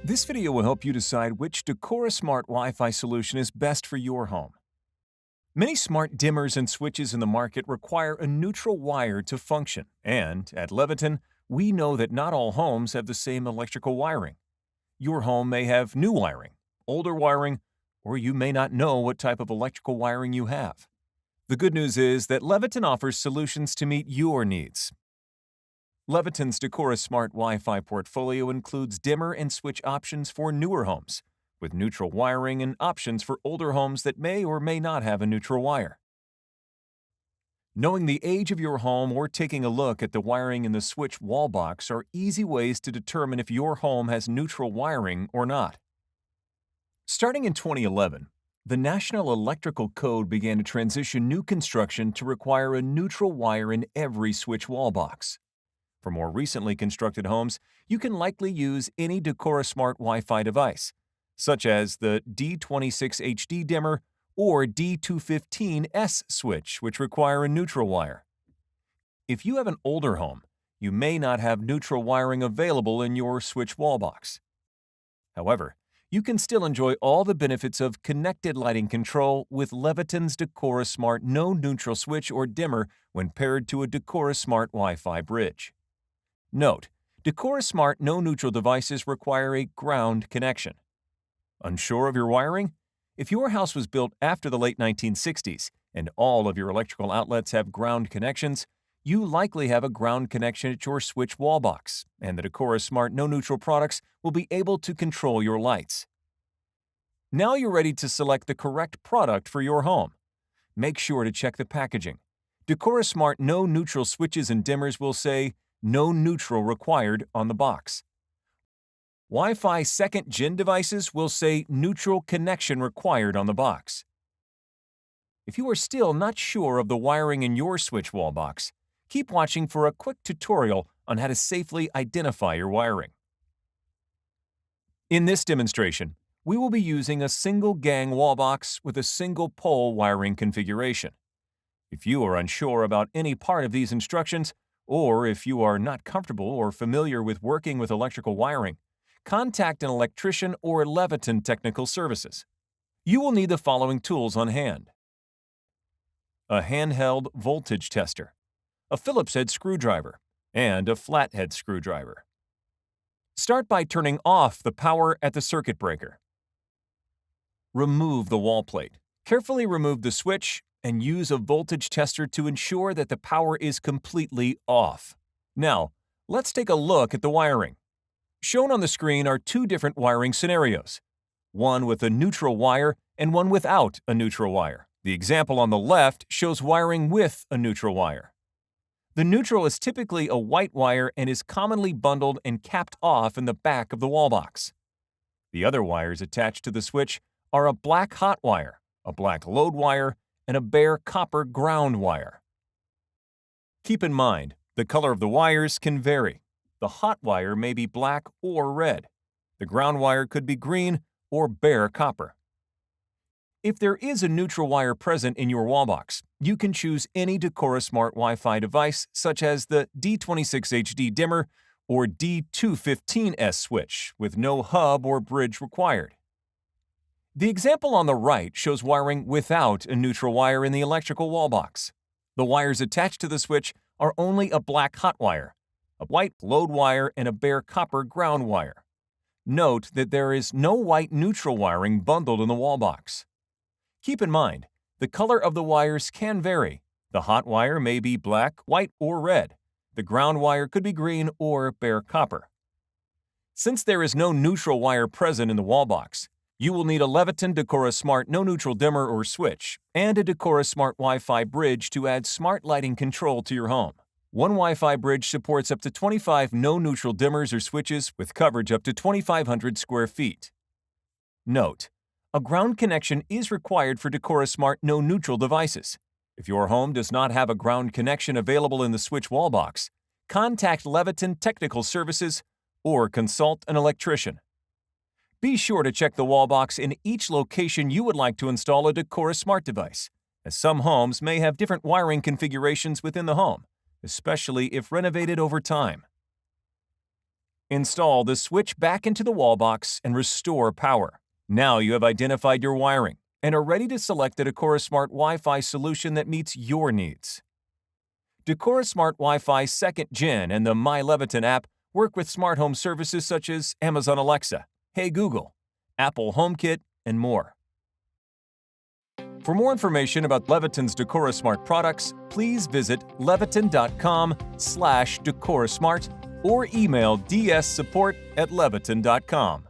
This video will help you decide which Decora Smart Wi-Fi solution is best for your home. Many smart dimmers and switches in the market require a neutral wire to function, and at Leviton, we know that not all homes have the same electrical wiring. Your home may have new wiring, older wiring, or you may not know what type of electrical wiring you have. The good news is that Leviton offers solutions to meet your needs. Leviton's Decora Smart Wi-Fi portfolio includes dimmer and switch options for newer homes, with neutral wiring and options for older homes that may or may not have a neutral wire. Knowing the age of your home or taking a look at the wiring in the switch wall box are easy ways to determine if your home has neutral wiring or not. Starting in 2011, the National Electrical Code began to transition new construction to require a neutral wire in every switch wall box. For more recently constructed homes, you can likely use any Decora Smart Wi-Fi device, such as the D215S dimmer or D215S Switch, which require a neutral wire. If you have an older home, you may not have neutral wiring available in your switch wall box. However, you can still enjoy all the benefits of connected lighting control with Leviton's Decora Smart No Neutral Switch or dimmer when paired to a Decora Smart Wi-Fi Bridge. Note: Decora Smart No Neutral devices require a ground connection. Unsure of your wiring? If your house was built after the late 1960s and all of your electrical outlets have ground connections, you likely have a ground connection at your switch wall box, and the Decora Smart No Neutral products will be able to control your lights. Now you're ready to select the correct product for your home. Make sure to check the packaging. Decora Smart No Neutral switches and dimmers will say "No neutral required" on the box. Wi-Fi 2nd Gen devices will say "Neutral connection required" on the box. If you are still not sure of the wiring in your switch wall box, keep watching for a quick tutorial on how to safely identify your wiring. In this demonstration, we will be using a single gang wall box with a single pole wiring configuration. If you are unsure about any part of these instructions, or if you are not comfortable or familiar with working with electrical wiring, contact an electrician or Leviton Technical Services. You will need the following tools on hand: a handheld voltage tester, a Phillips head screwdriver, and a flathead screwdriver. Start by turning off the power at the circuit breaker. Remove the wall plate. Carefully remove the switch and use a voltage tester to ensure that the power is completely off. Now, let's take a look at the wiring. Shown on the screen are two different wiring scenarios, one with a neutral wire and one without a neutral wire. The example on the left shows wiring with a neutral wire. The neutral is typically a white wire and is commonly bundled and capped off in the back of the wall box. The other wires attached to the switch are a black hot wire, a black load wire, and a bare copper ground wire. Keep in mind, the color of the wires can vary. The hot wire may be black or red. The ground wire could be green or bare copper. If there is a neutral wire present in your wall box, you can choose any Decora Smart Wi-Fi device such as the D26 dimmer or D215S Switch with no hub or bridge required. The example on the right shows wiring without a neutral wire in the electrical wall box. The wires attached to the switch are only a black hot wire, a white load wire, and a bare copper ground wire. Note that there is no white neutral wiring bundled in the wall box. Keep in mind, the color of the wires can vary. The hot wire may be black, white, or red. The ground wire could be green or bare copper. Since there is no neutral wire present in the wall box, you will need a Leviton Decora Smart No Neutral dimmer or switch and a Decora Smart Wi-Fi Bridge to add smart lighting control to your home. One Wi-Fi Bridge supports up to 25 no-neutral dimmers or switches with coverage up to 2,500 square feet. Note: a ground connection is required for Decora Smart No Neutral devices. If your home does not have a ground connection available in the switch wall box, contact Leviton Technical Services or consult an electrician. Be sure to check the wall box in each location you would like to install a Decora Smart device, as some homes may have different wiring configurations within the home, especially if renovated over time. Install the switch back into the wall box and restore power. Now you have identified your wiring and are ready to select the Decora Smart Wi-Fi solution that meets your needs. Decora Smart Wi-Fi 2nd Gen and the My Leviton app work with smart home services such as Amazon Alexa, Hey Google, Apple HomeKit, and more. For more information about Leviton's Decora Smart products, please visit leviton.com/DecoraSmart or email dssupport@leviton.com.